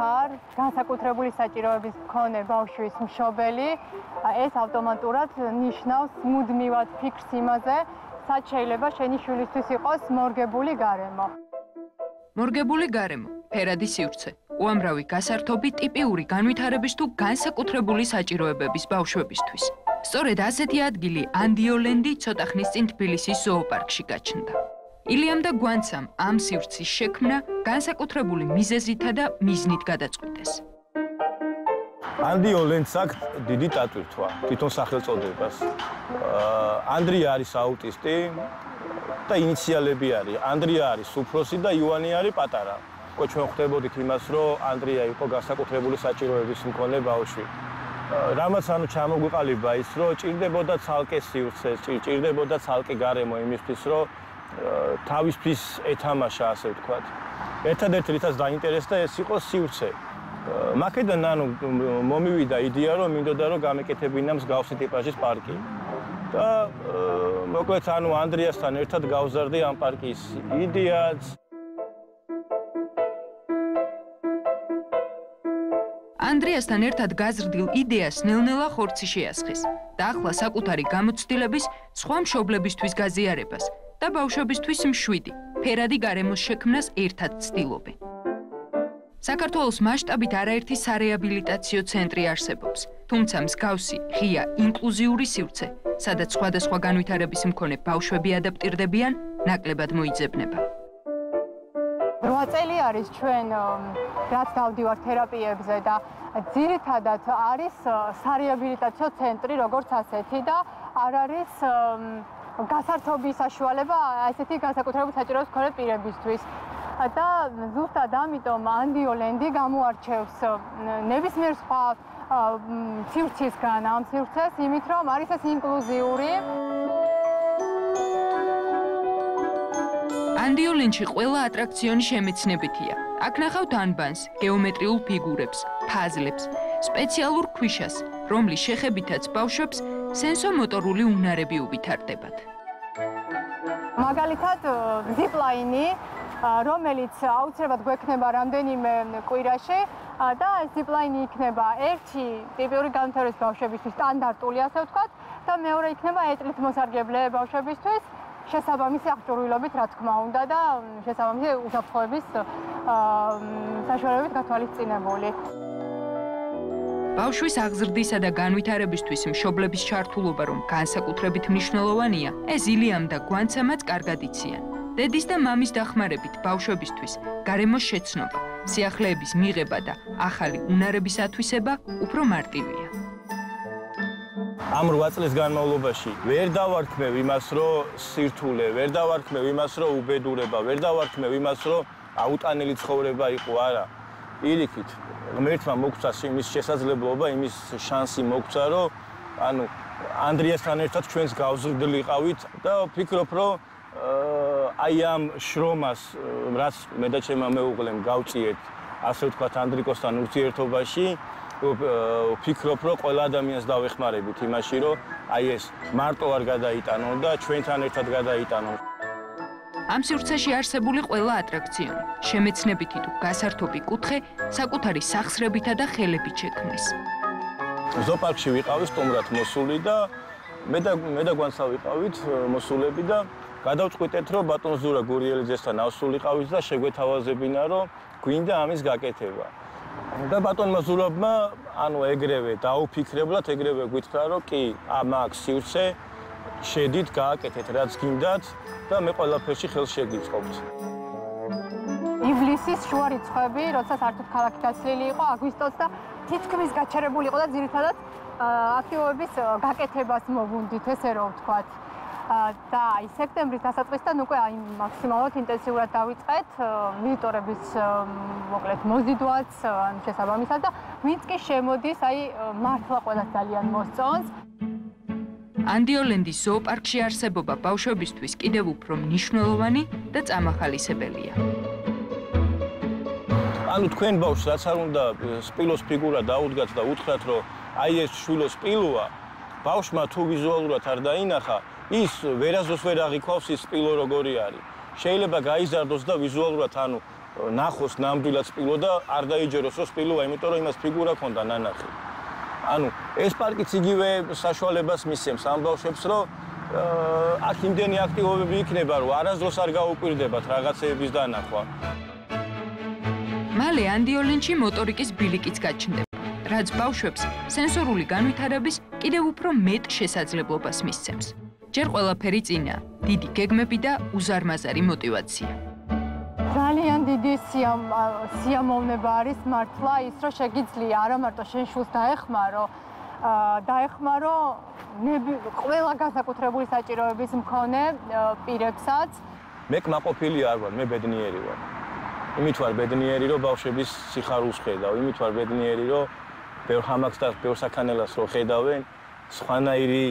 ხარ განსაკუთრებული საჭიროების მქონე ბავშვის მშობელი, ეს ავტომატურად ნიშნავს მუდმივად ფიქრს იმაზე, სად შეიძლება შენი შვილისთვის იყოს მორგებული გარემო. მორგებული გარემო, ფერადი სივრცე, უამრავი გასართობი ტიპიური განვითარების თუ განსაკუთრებული საჭიროებების ბავშვებისთვის. სწორედ ასეთი ადგილი ანდიოლენდი ცოტა ხნის წინ თბილისის ზოოპარკში გაჩნდა. ილიამ და გვანცამ ამ სივრცის შექმნა განსაკუთრებული მიზეზითა და მიზნით გადაწყვიტეს. ანდიოლენდს აქვს დიდი ტატვირთვა, თვითონ სახელწოდებას. ანდრია არის აუტისტი და ინიციალები არის. ანდრია არის უფროსი და ივანი არის პატარა. ჩვენ ხვდებოდით იმას, რომ ანდრია იყო განსაკუთრებული საჭიროების მქონე ბავშვი. რამაც ჩამოგვიყალიბა ის, რომ ჭირდებოდა ცალკე სივრცე, ჭირდებოდა ცალკე გარემო იმისთვის, რომ თავისთვის ეთამაშა, ასე ვთქვათ. ერთადერთი რითაც დაინტერესდა ეს იყო სივრცე. მაქედან მომივიდა იდეა, რომ მინდოდა რომ გამეკეთებინა მსგავსი ტიპაჟის პარკი. და მოკლედ ანდრიასთან ერთად გავზარდი ამ პარკის იდეაც. ანდრიასთან ერთად გაზრდილ იდეას ნელ-ნელა ხორცი შეასხეს და ახლა საკუთარი გამოცდილების სხვა მშობლებისთვის გაზიარებას და ბავშვებისთვის მშვიდი, ფერადი გარემოს შექმნას ერთად ცდილობენ. საქართველოს მასშტაბით არაერთი სარეაბილიტაციო ცენტრი არსებობს, თუმცა მსგავსი, ღია, ინკლუზიური სივრცე, სადაც სხვადასხვა განვითარების მქონე ბავშვები ადაპტირდებიან, ნაკლებად მოიძებნება. 8 წელი არის ჩვენ რაც დავდივართ თერაპიებზე და ძირითადად არის სარეაბილიტაციო ცენტრი როგორც ასეთი და არ არის გასართობის საშუალება ასეთი განსაკუთრებული საჭიროების მქონე პირებისთვის. და ზუსტად ამიტომ ანდიოლენდი გამოარჩევს ნებისმიერ სხვა სივრცისგან ამ სივრცეს, იმით რომ არის ეს ინკლუზიური. ანდიოლენდში ყველა ატრაქციონი შემეცნებითია. აქ ნახავთ ანბანს, გეომეტრიულ ფიგურებს, ფაზლებს, სპეციალურ ქვიშას, რომლის შეხებითაც ბავშვებს სენსომოტორული უნარები უვითარდებათ. მაგალითად, ზიპლაინი, რომელიც აუცილებლად გვექნება რამდენიმე კვირაში და ეს ზიპლაინი იქნება ერთი ტიპიური განვითარების ბავშვებისთვის სტანდარტული, ასე ვთქვათ, და მეორე იქნება ეტლით მოსარგებლე ბავშვებისთვის. შესაბამისი აღჭურვილობით, რა თქმა უნდა, და შესაბამისი უსაფრთხოების საშუალებით გათვალისწინებული. ბავშვის აღზრდისა და განვითარებისთვის მშობლების ჩართულობა რომ განსაკუთრებით მნიშვნელოვანია, ეს ილიამ და გვანცამაც კარგად იციან. დედის და მამის დახმარებით ბავშვებისთვის გარემოს შეცნობა, სიახლეების მიღება და ახალი უნარების ათვისება უფრო მარტივია. ამ 8 წლის განმავლობაში ვერ დავარქმევ იმას, რომ სირთულე, ვერ დავარქმევ იმას, რომ უბედურება, ვერ დავარქმევ იმას, რომ აუტანელი ცხოვრება იყო, არა. პირიქით, ღმერთმა მოგცა იმის შესაძლებლობა, იმის შანსი მოგცა, რომ ანდრიასთან ერთად ჩვენს გავზრდილიყავით და ვფიქრობ, რომ აი ამ შრომას, რაც მე და ჩემმა მეუღლემ გავწიეთ, ასე ვთქვათ, ანდრიკოსთან ურთიერთობაში, ვფიქრობ, რომ ყველა ადამიანს დავეხმარებით იმაში, რომ აი ეს მარტო არ გადაიტანონ და ჩვენთან ერთად გადაიტანონ. ამ სივრცეში არსებული ყველა ატრაქციონი, შემეცნებითი თუ გასართობი კუთხე საკუთარი სახსრებითა და ხელებით შექმნეს. ზოოპარკში ვიყავი სტუმრად მოსული და მე და გვანცა ვიყავით მოსულები და გადავწყვიტეთ, რომ ბატონ ზურა გურიელიძესთან ავსულიყავით და შეგვეთავაზებინა, რომ გვინდა ამის გაკეთება. და ბატონმა ზურაბმა ეგრევე დაუფიქრებლად, ეგრევე გვითხრა, რომ კი, აქ სივრცე, შედით, გააკეთეთ რაც გინდათ და მე ყველაფერში ხელს შეგიწყობთ. ივლისის შუა რიცხვები, როცა საერთოდ ქალაქი გაცლილი იყო, აგვისტოს და თითქმის გაჩერებული იყო და ძირითადად აქტივობების გაკეთებას მოვუნდით, ესე რომ ვთქვათ. და აი სექტემბრის დასაწყისთან უკვე აი მაქსიმალურად ინტენსიურად დავიწყეთ ვიზიტორების მოკლედ მოზიდვაც, შესაბამისად და ვინც კი შემოდის, აი მართლა ყველას ძალიან მოსწონს. ანდიოლენდის ზოოპარკში არსებობა ბავშვებისთვის კიდევ უფრო მნიშვნელოვანი და წამახალისებელია. თქვენ ბავშვს რაც არ უნდა სპილოს ფიგურა დაუდგათ და უთხრათ, რომ აი ეს შვილო სპილოა, ბავშვმა თუ ვიზუალურად არ დაინახა, ის ვერაზოს ვერ აღიქვავს ის სპილო როგორი არის. შეიძლება გაიზარდოს და ვიზუალურად ნახოს ნამდვილად სპილო და არ დაიჯეროს რომ სპილოა, იმიტომ რომ იმას ფიგურა ქონდა ნანახი. ანუ ეს პარკიც იგივე საშუალებას მისცემს ამ ბავშვებს, რომ აქ იმდენი აქტივობები იქნება, რომ არასდროს არ გაუკვირდებათ რაღაცეების დანახვა. მალე ანდიოლენში მოტორიკის ბილიკიც გაჩნდება, რაც ბავშვებს სენსორული განვითარების კიდევ უფრო მეტ შესაძლებლობას მისცემს. ჯერ ყველაფერი წინა, დიდი გეგმები და უზარმაზარი мотиваცია. ძალიან დიდი სიამოვნება არის მართლა ის, რომ შეგიძლია არა მარტო შენ შულს დაეხმარო ყველა განსაკუთრებული საჭიროების მქონე პირებსაც. მე კმაყოფილი არ ვარ, მე ბედნიერი ვარ. იმით ვარ ბედნიერი, რომ ბავშვების სიხარულს ხედავ, იმით ვარ ბედნიერი, რომ ბევრ ხამაკს და ბევრ საქანელას რო ხედავენ, სხვანაირი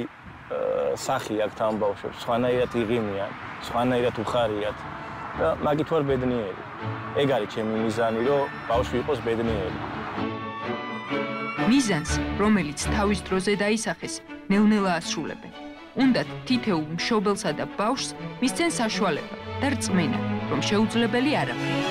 სახი აქვს ამ ბავშვებს, სხვანაირად იღიმიან, სხვანაირად უხარიათ. და მაგით ვარ ბედნიერი. ეგ არის ჩემი მიზანი, რომ ბავშვი იყოს ბედნიერი. მიზანს, რომელიც თავის დროზე დაისახეს, ნელ-ნელა ასრულებენ. უნდათ თითოეულ მშობელსა და ბავშვს მისცენ საშუალება და რწმენა, რომ შეუძლებელი არაფერია.